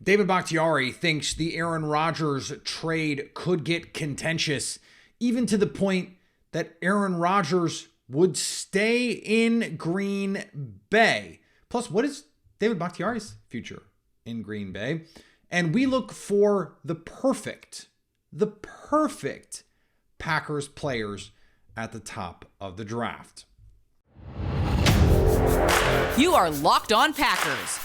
David Bakhtiari thinks the Aaron Rodgers trade could get contentious, even to the point that Aaron Rodgers would stay in Green Bay. Plus, what is David Bakhtiari's future in Green Bay? And we look for the perfect Packers players at the top of the draft. You are Locked On Packers,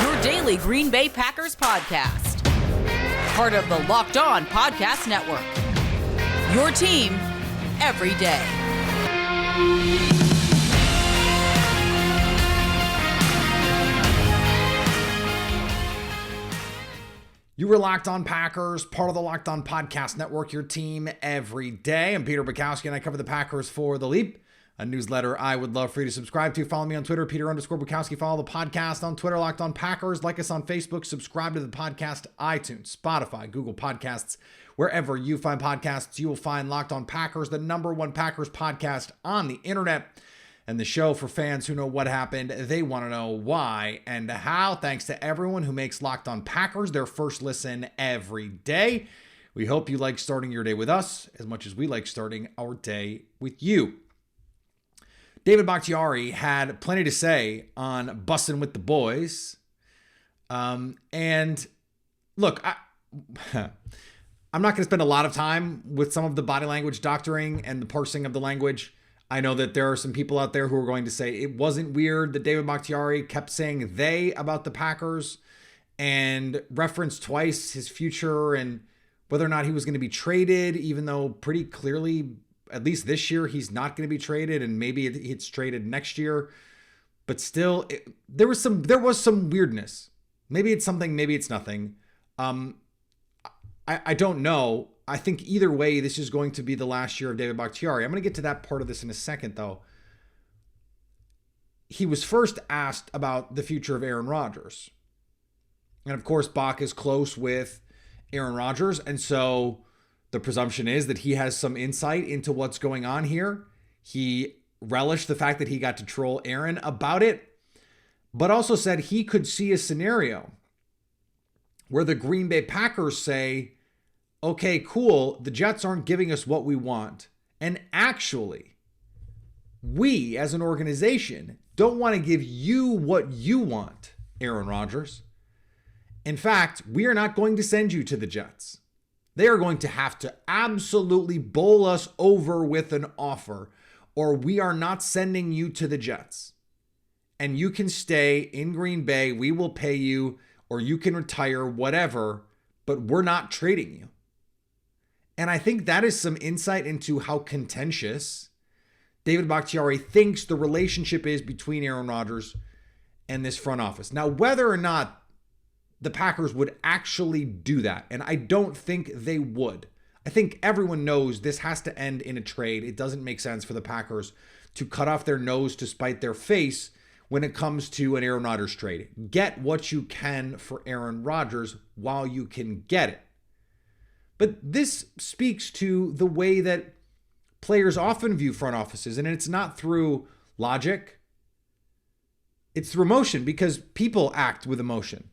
your daily Green Bay Packers podcast. Part of the Locked On Podcast Network, your team every day. You were Locked On Packers, part of the Locked On Podcast Network, your team every day. I'm Peter Bukowski, and I cover the Packers for The Leap, a newsletter I would love for you to subscribe to. Follow me on Twitter, Peter_Bukowski. Follow the podcast on Twitter, Locked On Packers. Like us on Facebook. Subscribe to the podcast, iTunes, Spotify, Google Podcasts. Wherever you find podcasts, you will find Locked On Packers, the #1 Packers podcast on the internet. And the show for fans who know what happened, they want to know why and how. Thanks to everyone who makes Locked On Packers their first listen every day. We hope you like starting your day with us as much as we like starting our day with you. David Bakhtiari had plenty to say on Bussin' with the Boys. And look, I'm not going to spend a lot of time with some of the body language doctoring and the parsing of the language. I know that there are some people out there who are going to say it wasn't weird that David Bakhtiari kept saying they about the Packers and referenced twice his future and whether or not he was going to be traded, even though pretty clearly, at least this year, he's not going to be traded, and maybe it's traded next year. But still, there was some weirdness. Maybe it's something, maybe it's nothing. I don't know. I think either way, this is going to be the last year of David Bakhtiari. I'm going to get to that part of this in a second, though. He was first asked about the future of Aaron Rodgers. And of course, Bach is close with Aaron Rodgers. And so the presumption is that he has some insight into what's going on here. He relished the fact that he got to troll Aaron about it, but also said he could see a scenario where the Green Bay Packers say, okay, cool, the Jets aren't giving us what we want. And actually, we as an organization don't want to give you what you want, Aaron Rodgers. In fact, we are not going to send you to the Jets. They are going to have to absolutely bowl us over with an offer, or we are not sending you to the Jets. And you can stay in Green Bay, we will pay you, or you can retire, whatever, but we're not trading you. And I think that is some insight into how contentious David Bakhtiari thinks the relationship is between Aaron Rodgers and this front office. Now, whether or not the Packers would actually do that, and I don't think they would. I think everyone knows this has to end in a trade. It doesn't make sense for the Packers to cut off their nose to spite their face when it comes to an Aaron Rodgers trade. Get what you can for Aaron Rodgers while you can get it. But this speaks to the way that players often view front offices, and it's not through logic. It's through emotion, because people act with emotion.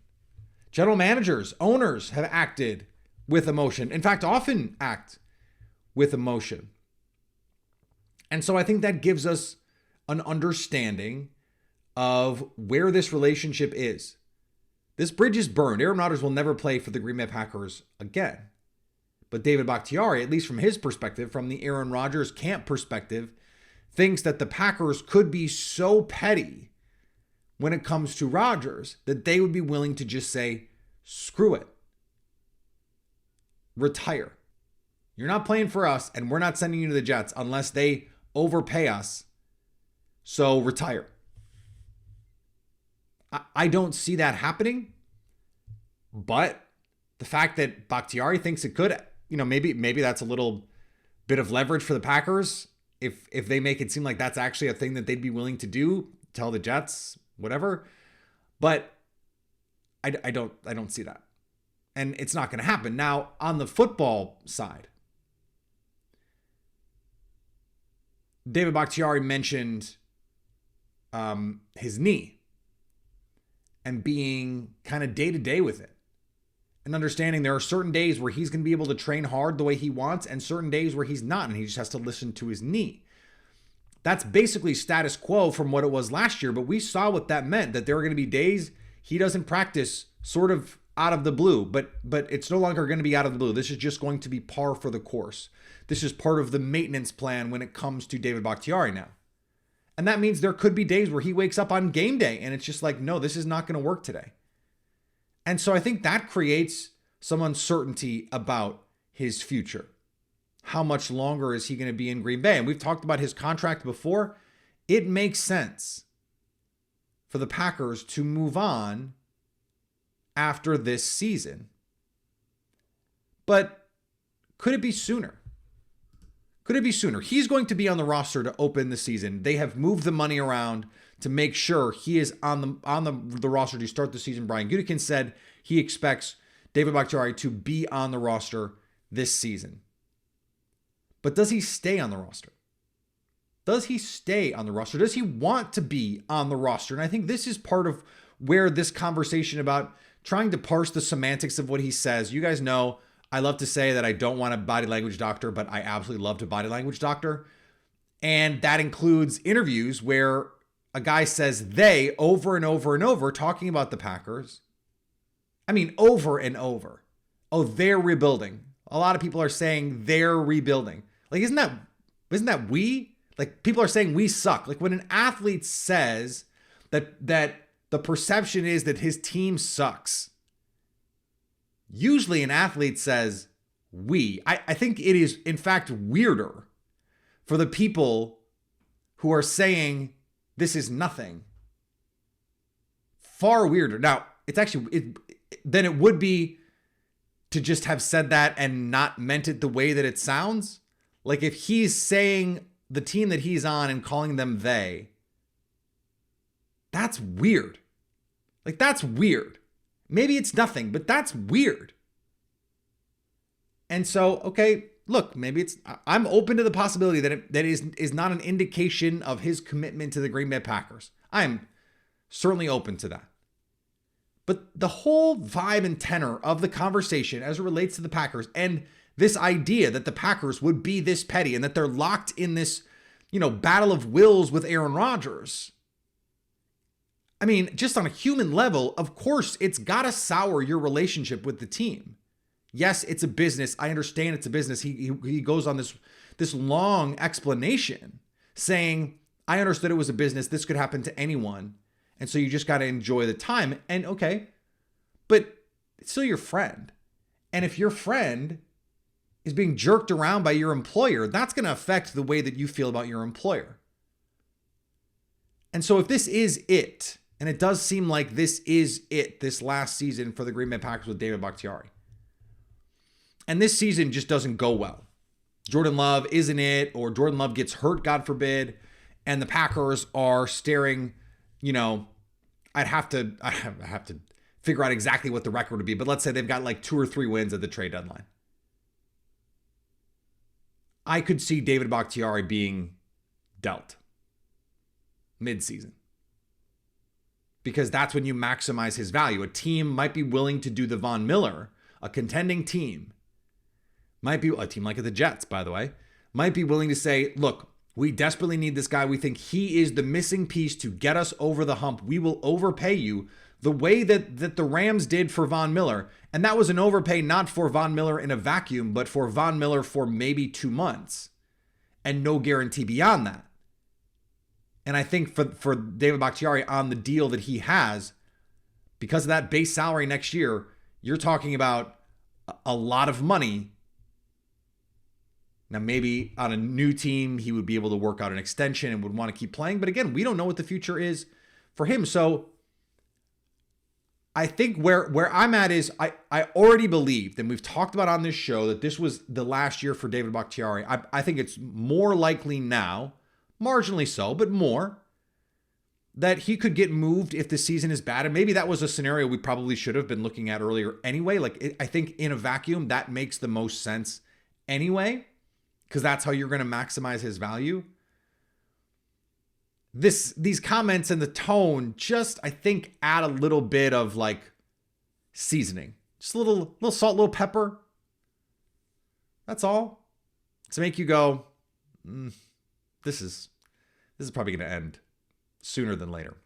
General managers, owners have acted with emotion. In fact, often act with emotion. And so I think that gives us an understanding of where this relationship is. This bridge is burned. Aaron Rodgers will never play for the Green Bay Packers again. But David Bakhtiari, at least from his perspective, from the Aaron Rodgers camp perspective, thinks that the Packers could be so petty when it comes to Rodgers that they would be willing to just say, screw it. Retire. You're not playing for us, and we're not sending you to the Jets unless they overpay us. So retire. I don't see that happening, but the fact that Bakhtiari thinks it could, maybe that's a little bit of leverage for the Packers. If they make it seem like that's actually a thing that they'd be willing to do, tell the Jets, whatever. But I don't see that. And it's not going to happen. Now, on the football side, David Bakhtiari mentioned his knee. and being kind of day to day with it. And understanding there are certain days where he's going to be able to train hard the way he wants and certain days where he's not, and he just has to listen to his knee. That's basically status quo from what it was last year, but we saw what that meant, that there are going to be days he doesn't practice sort of out of the blue, but it's no longer going to be out of the blue. This is just going to be par for the course. This is part of the maintenance plan when it comes to David Bakhtiari now. And that means there could be days where he wakes up on game day and it's just like, no, this is not going to work today. And so I think that creates some uncertainty about his future. How much longer is he going to be in Green Bay? And we've talked about his contract before. It makes sense for the Packers to move on after this season. But could it be sooner? Could it be sooner? He's going to be on the roster to open the season. They have moved the money around to make sure he is on the roster to start the season. Brian Gutekunst said he expects David Bakhtiari to be on the roster this season. But does he stay on the roster? Does he stay on the roster? Does he want to be on the roster? And I think this is part of where this conversation about trying to parse the semantics of what he says. You guys know I love to say that I don't want a body language doctor, but I absolutely love a body language doctor. And that includes interviews where a guy says they over and over and over talking about the Packers. I mean, over and over. Oh, they're rebuilding. A lot of people are saying they're rebuilding. Like, isn't that we? Like, people are saying we suck. Like, when an athlete says that the perception is that his team sucks, usually an athlete says we. I think it is, in fact, weirder for the people who are saying this is nothing. Far weirder. Now, it's actually, then it would be to just have said that and not meant it the way that it sounds. Like, if he's saying the team that he's on and calling them they, that's weird. Like, that's weird. Maybe it's nothing, but that's weird. And so, okay, look, maybe I'm open to the possibility that is not an indication of his commitment to the Green Bay Packers. I'm certainly open to that. But the whole vibe and tenor of the conversation as it relates to the Packers and this idea that the Packers would be this petty and that they're locked in this, battle of wills with Aaron Rodgers. I mean, just on a human level, of course, it's got to sour your relationship with the team. Yes, it's a business. I understand it's a business. He goes on this long explanation saying, I understood it was a business. This could happen to anyone. And so you just got to enjoy the time. And okay, but it's still your friend. And if your friend is being jerked around by your employer, that's going to affect the way that you feel about your employer. And so if this is it, and it does seem like this is it, this last season for the Green Bay Packers with David Bakhtiari, and this season just doesn't go well. Jordan Love isn't it, or Jordan Love gets hurt, God forbid, and the Packers are staring, I'd have to figure out exactly what the record would be, but let's say they've got like 2 or 3 wins at the trade deadline. I could see David Bakhtiari being dealt mid-season, because that's when you maximize his value. A team might be willing to do the Von Miller, a contending team, might be a team like the Jets, by the way, might be willing to say, look, we desperately need this guy. We think he is the missing piece to get us over the hump. We will overpay you the way that the Rams did for Von Miller. And that was an overpay not for Von Miller in a vacuum, but for Von Miller for maybe 2 months and no guarantee beyond that. And I think for David Bakhtiari on the deal that he has, because of that base salary next year, you're talking about a lot of money. Now, maybe on a new team, he would be able to work out an extension and would want to keep playing. But again, we don't know what the future is for him. So I think where I'm at is I already believed, and we've talked about on this show, that this was the last year for David Bakhtiari. I think it's more likely now, marginally so, but more, that he could get moved if the season is bad. And maybe that was a scenario we probably should have been looking at earlier anyway. I think in a vacuum, that makes the most sense anyway, because that's how you're going to maximize his value. these comments and the tone just, I think, add a little bit of like seasoning. Just a little salt, little pepper. That's all. To make you go, this is probably going to end sooner than later.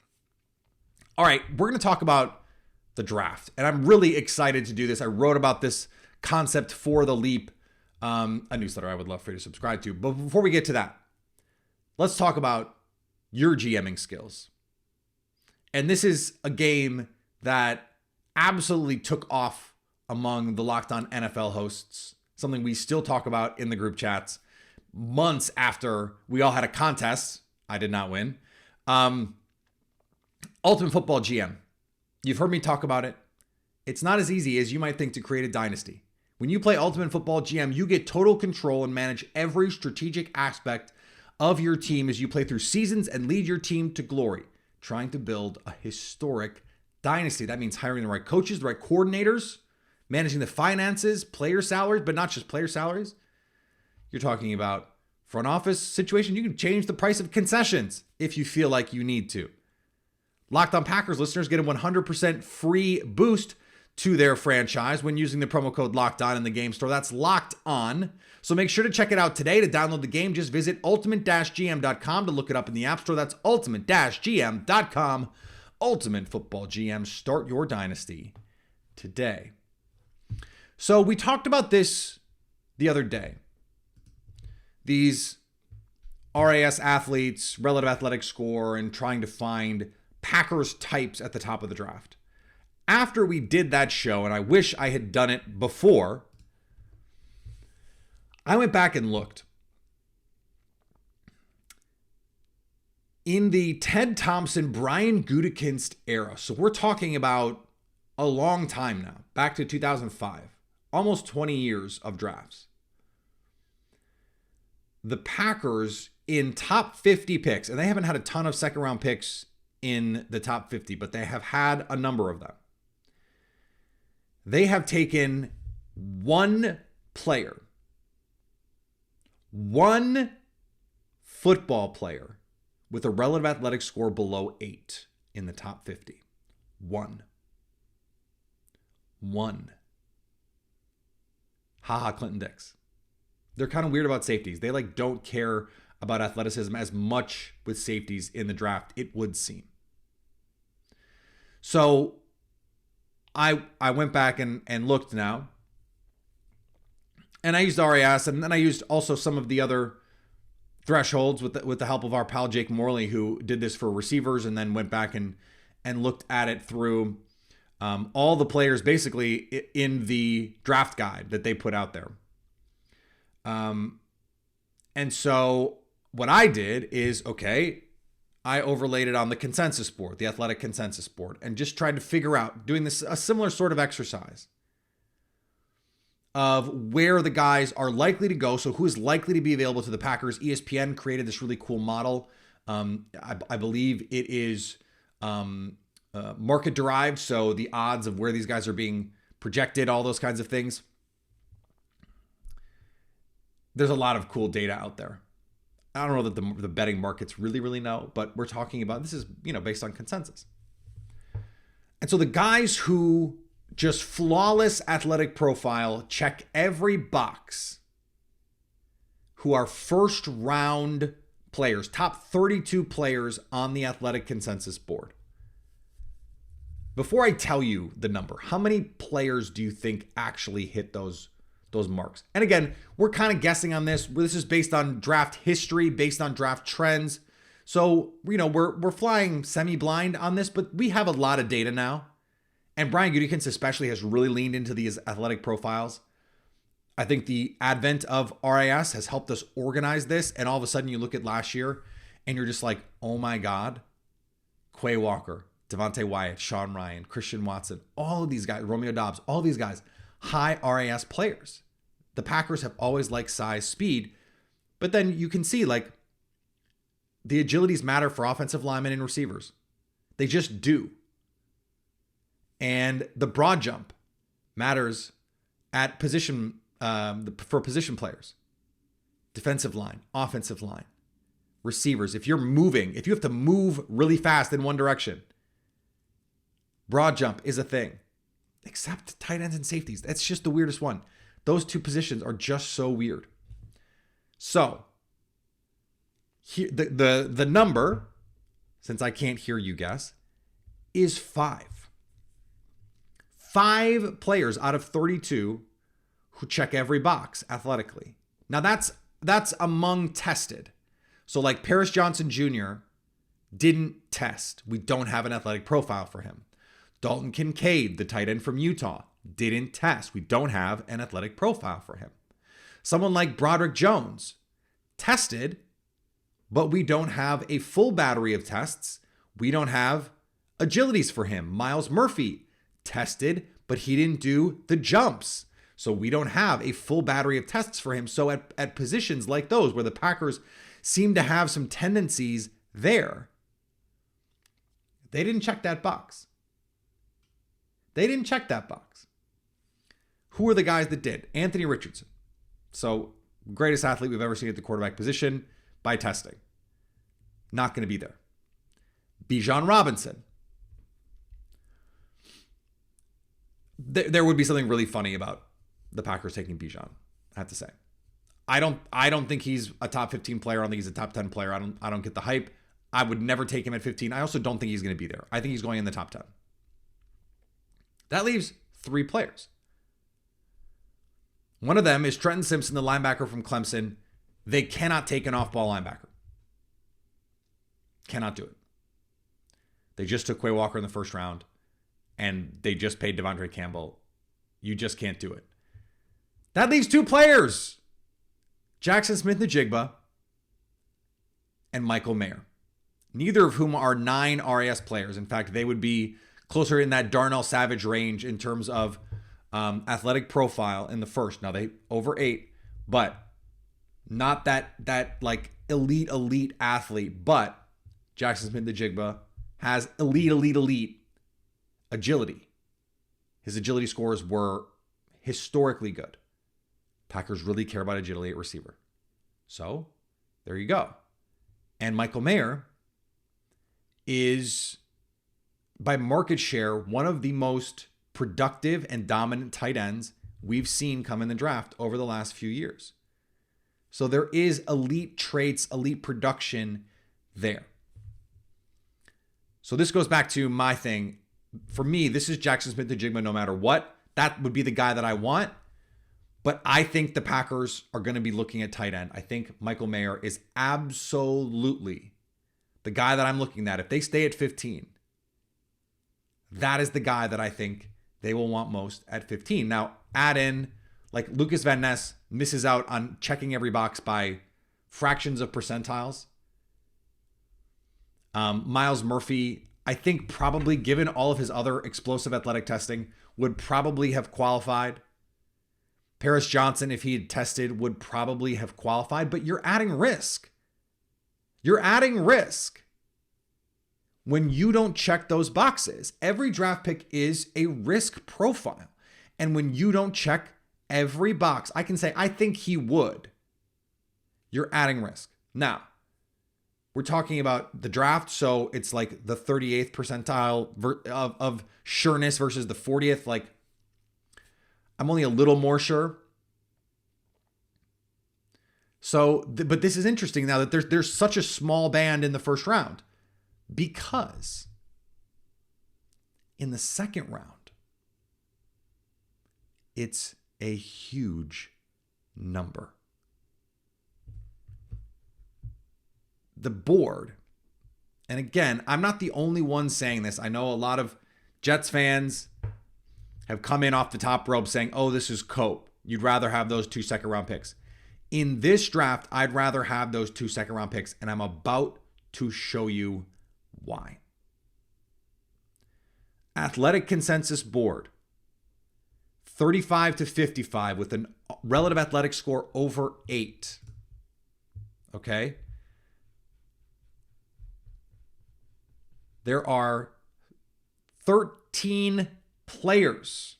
All right, we're going to talk about the draft. And I'm really excited to do this. I wrote about this concept for The Leap, a newsletter I would love for you to subscribe to. But before we get to that, let's talk about your GMing skills. And this is a game that absolutely took off among the Locked On NFL hosts, something we still talk about in the group chats months after we all had a contest. I did not win. Ultimate Football GM. You've heard me talk about it. It's not as easy as you might think to create a dynasty. When you play Ultimate Football GM, you get total control and manage every strategic aspect of your team as you play through seasons and lead your team to glory, trying to build a historic dynasty. That means hiring the right coaches, the right coordinators, managing the finances, player salaries, but not just player salaries. You're talking about front office situation. You can change the price of concessions if you feel like you need to. Locked On Packers listeners get a 100% free boost to their franchise when using the promo code Locked On in the game store. That's Locked On. So make sure to check it out today. To download the game, just visit ultimate-gm.com to look it up in the App Store. That's ultimate-gm.com. Ultimate Football GM. Start your dynasty today. So we talked about this the other day. These RAS athletes, relative athletic score, and trying to find Packers types at the top of the draft. After we did that show, and I wish I had done it before, I went back and looked. In the Ted Thompson, Brian Gutekunst era, so we're talking about a long time now, back to 2005, almost 20 years of drafts. The Packers in top 50 picks, and they haven't had a ton of second round picks in the top 50, but they have had a number of them. They have taken one player, one football player with a relative athletic score below 8 in the top 50. One. Haha, Clinton Dix. They're kind of weird about safeties. They don't care about athleticism as much with safeties in the draft, it would seem. So I went back and looked now. And I used RAS, and then I used also some of the other thresholds with the help of our pal Jake Morley, who did this for receivers, and then went back and looked at it through all the players basically in the draft guide that they put out there. And so what I did is, I overlaid it on the consensus board, the athletic consensus board, and just tried to figure out, doing this, a similar sort of exercise of where the guys are likely to go. So who is likely to be available to the Packers. ESPN created this really cool model. I believe it is market derived. So the odds of where these guys are being projected, all those kinds of things. There's a lot of cool data out there. I don't know that the betting markets really know, but we're talking about, this is, based on consensus. And so the guys who just flawless athletic profile, check every box, who are first round players, top 32 players on the athletic consensus board. Before I tell you the number, how many players do you think actually hit those marks? And again, we're kind of guessing on this. This is based on draft history, based on draft trends. So, we're flying semi-blind on this, but we have a lot of data now. And Brian Gutekunst especially has really leaned into these athletic profiles. I think the advent of RAS has helped us organize this. And all of a sudden you look at last year and you're just like, oh my God, Quay Walker, Devontae Wyatt, Sean Ryan, Christian Watson, all of these guys, Romeo Doubs, all these guys, high RAS players. The Packers have always liked size, speed, but then you can see the agilities matter for offensive linemen and receivers. They just do. And the broad jump matters at position for position players. Defensive line, offensive line, receivers, if you have to move really fast in one direction, broad jump is a thing. Except tight ends and safeties. That's just the weirdest one. Those two positions are just so weird. So, here, the number, since I can't hear you guess, is 5. 5 players out of 32 who check every box athletically. Now that's among tested. So like Paris Johnson Jr. didn't test. We don't have an athletic profile for him. Dalton Kincaid, the tight end from Utah, didn't test. We don't have an athletic profile for him. Someone like Broderick Jones tested, but we don't have a full battery of tests. We don't have agilities for him. Miles Murphy tested, but he didn't do the jumps. So we don't have a full battery of tests for him. So at positions like those where the Packers seem to have some tendencies there, they didn't check that box. Who are the guys that did? Anthony Richardson. So greatest athlete we've ever seen at the quarterback position by testing. Not going to be there. Bijan Robinson. There would be something really funny about the Packers taking Bijan, I have to say. I don't think he's a top 15 player. I don't think he's a top 10 player. I don't get the hype. I would never take him at 15. I also don't think he's going to be there. I think he's going in the top 10. That leaves 3 players. One of them is Trenton Simpson, the linebacker from Clemson. They cannot take an off-ball linebacker. Cannot do it. They just took Quay Walker in the first round, and they just paid Devondre Campbell. You just can't do it. That leaves 2 players. Jackson Smith-Njigba and Michael Mayer. Neither of whom are 9 RAS players. In fact, they would be closer in that Darnell Savage range in terms of athletic profile in the first. Now they over 8, but not that like elite athlete. But Jackson Smith-Njigba has elite agility. His agility scores were historically good. Packers really care about agility at receiver. So there you go. And Michael Mayer is, by market share, one of the most productive and dominant tight ends we've seen come in the draft over the last few years. So there is elite traits, elite production there. So this goes back to my thing. For me, this is Jackson Smith-Njigba no matter what. That would be the guy that I want. But I think the Packers are going to be looking at tight end. I think Michael Mayer is absolutely the guy that I'm looking at. If they stay at 15, that is the guy that I think they will want most at 15. Now, add in, like Lucas Van Ness misses out on checking every box by fractions of percentiles. Miles Murphy, I think probably given all of his other explosive athletic testing, would probably have qualified. Paris Johnson, if he had tested, would probably have qualified, but you're adding risk. You're adding risk when you don't check those boxes. Every draft pick is a risk profile. And when you don't check every box, I can say, I think he would. You're adding risk. Now, we're talking about the draft, so it's like the 38th percentile of sureness versus the 40th. Like, I'm only a little more sure. So, but this is interesting now that there's such a small band in the first round, because in the second round, it's a huge number. The board, and again, I'm not the only one saying this. I know a lot of Jets fans have come in off the top rope saying, oh, this is cope. You'd rather have those 2 second-round picks. In this draft, I'd rather have those 2 second-round picks, and I'm about to show you why. Athletic consensus board, 35 to 55 with a relative athletic score over 8. Okay? There are 13 players.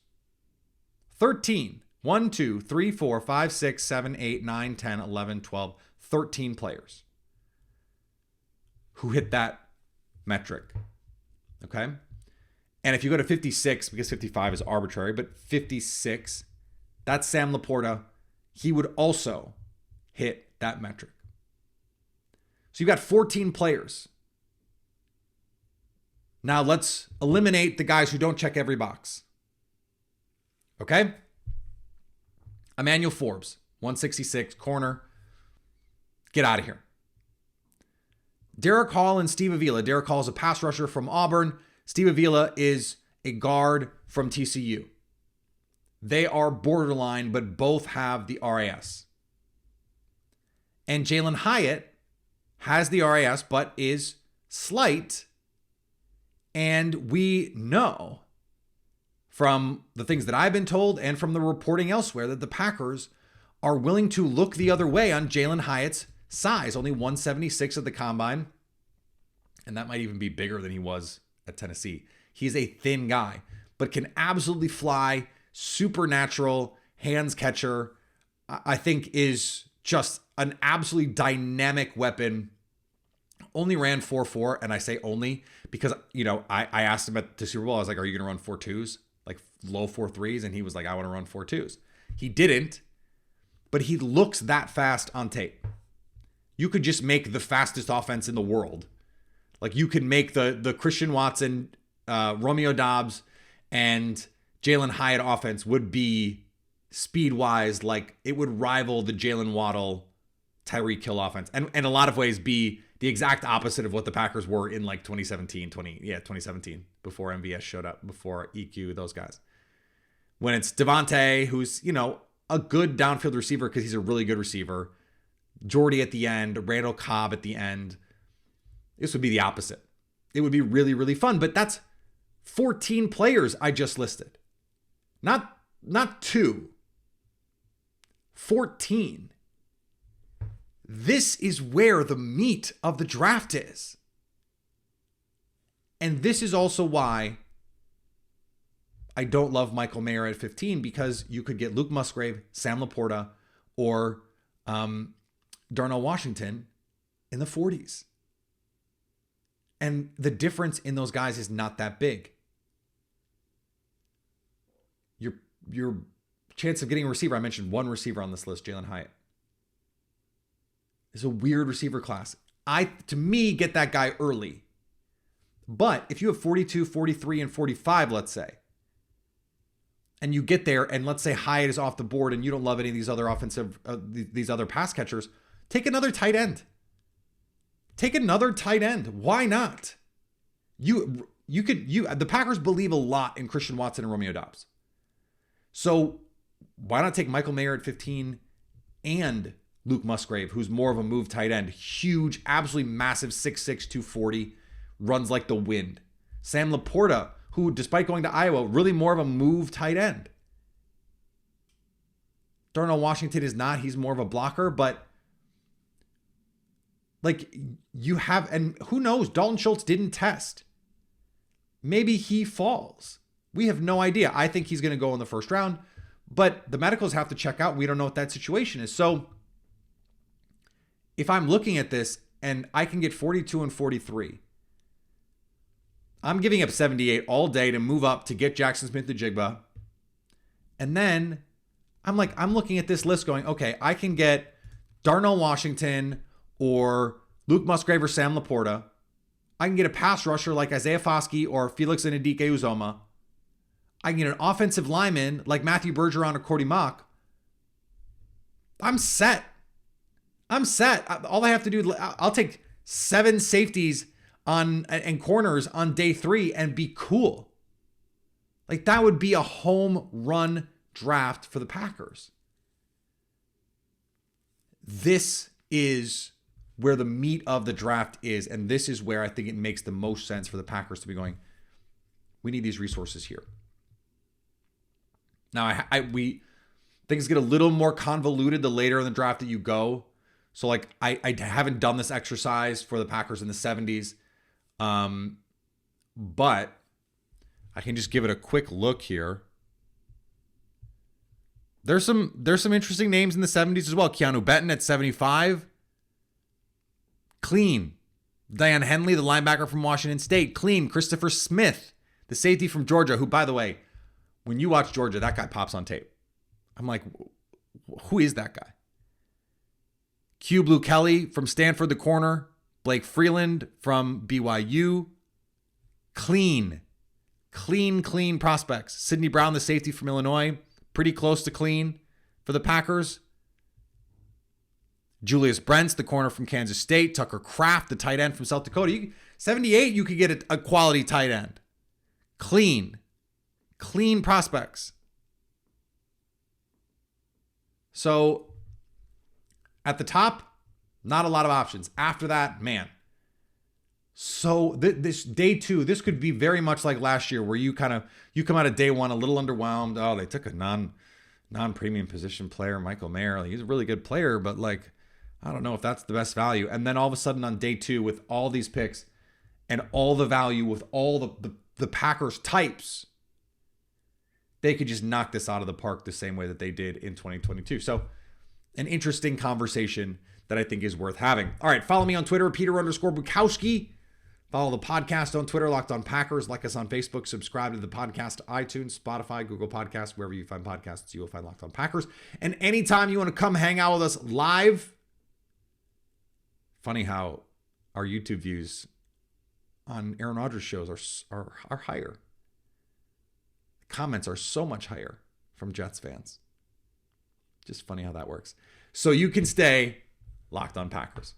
13. 1, 2, 3, 4, 5, 6, 7, 8, 9, 10, 11, 12, 13 players who hit that metric. Okay? And if you go to 56, because 55 is arbitrary, but 56, that's Sam Laporta. He would also hit that metric. So you've got 14 players. Now let's eliminate the guys who don't check every box. Okay? Emmanuel Forbes, 166, corner. Get out of here. Derek Hall and Steve Avila. Derek Hall is a pass rusher from Auburn. Steve Avila is a guard from TCU. They are borderline, but both have the RAS. And Jalen Hyatt has the RAS, but is slight. And we know from the things that I've been told and from the reporting elsewhere that the Packers are willing to look the other way on Jalen Hyatt's size. Only 176 at the combine. And that might even be bigger than he was at Tennessee. He's a thin guy, but can absolutely fly, supernatural, hands catcher. I think is just an absolutely dynamic weapon. Only ran 4.4, and I say only because, I asked him at the Super Bowl, I was like, are you going to run 4.2s? Like low 4.3s? And he was like, I want to run 4.2s. He didn't, but he looks that fast on tape. You could just make the fastest offense in the world. Like you could make the Christian Watson, Romeo Doubs, and Jalen Hyatt offense would be speed-wise, like it would rival the Jalen Waddle, Tyreek Hill offense. And in a lot of ways be the exact opposite of what the Packers were in like 2017, before MVS showed up, before EQ, those guys. When it's Devontae, who's, a good downfield receiver because he's a really good receiver. Jordy at the end, Randall Cobb at the end. This would be the opposite. It would be really, really fun, but that's 14 players I just listed. Not 2. 14. This is where the meat of the draft is. And this is also why I don't love Michael Mayer at 15, because you could get Luke Musgrave, Sam Laporta, or Darnell Washington in the 40s. And the difference in those guys is not that big. Your chance of getting a receiver, I mentioned one receiver on this list, Jalen Hyatt. It's a weird receiver class. To me, get that guy early. But if you have 42, 43, and 45, let's say, and you get there, and let's say Hyatt is off the board, and you don't love any of these other these other pass catchers, take another tight end. Take another tight end. Why not? The Packers believe a lot in Christian Watson and Romeo Doubs. So why not take Michael Mayer at 15 and Luke Musgrave, who's more of a move tight end, huge, absolutely massive, 6'6", 240, runs like the wind. Sam Laporta, who, despite going to Iowa, really more of a move tight end. Darnell Washington is not. He's more of a blocker, but like you have, and who knows, Dalton Schultz didn't test. Maybe he falls. We have no idea. I think he's going to go in the first round, but the medicals have to check out. We don't know what that situation is. So if I'm looking at this and I can get 42 and 43, I'm giving up 78 all day to move up to get Jackson Smith-Njigba. And then I'm looking at this list going, okay, I can get Darnell Washington or Luke Musgrave or Sam Laporta. I can get a pass rusher like Isaiah Foskey or Felix Anudike-Uzomah. I can get an offensive lineman like Matthew Bergeron or Cody Mock. I'm set. All I have to do, I'll take 7 safeties and corners on day 3 and be cool. Like that would be a home run draft for the Packers. This is where the meat of the draft is, and this is where I think it makes the most sense for the Packers to be going, we need these resources here. Now, things get a little more convoluted the later in the draft that you go. So, like, I haven't done this exercise for the Packers in the 70s, but I can just give it a quick look here. There's some interesting names in the 70s as well. Keanu Benton at 75. Clean. Diane Henley, the linebacker from Washington State, clean. Christopher Smith, the safety from Georgia, who, by the way, when you watch Georgia, that guy pops on tape. I'm like, who is that guy? Q Blue Kelly from Stanford, the corner. Blake Freeland from BYU. Clean prospects. Sidney Brown, the safety from Illinois, pretty close to clean for the Packers. Julius Brents, the corner from Kansas State. Tucker Kraft, the tight end from South Dakota. 78, you could get a quality tight end. Clean prospects. So at the top, not a lot of options. After that, man. So this day 2, this could be very much like last year, where you come out of day 1 a little underwhelmed. Oh, they took a non-premium position player, Michael Mayer. He's a really good player, but like, I don't know if that's the best value. And then all of a sudden on day 2, with all these picks and all the value with all the Packers types, they could just knock this out of the park the same way that they did in 2022. So an interesting conversation that I think is worth having. All right, follow me on Twitter, Peter_Bukowski. Follow the podcast on Twitter, Locked On Packers. Like us on Facebook. Subscribe to the podcast, iTunes, Spotify, Google Podcasts, wherever you find podcasts, you will find Locked On Packers. And anytime you want to come hang out with us live, funny how our YouTube views on Aaron Rodgers shows are higher. Comments are so much higher from Jets fans. Just funny how that works. So you can stay Locked On Packers.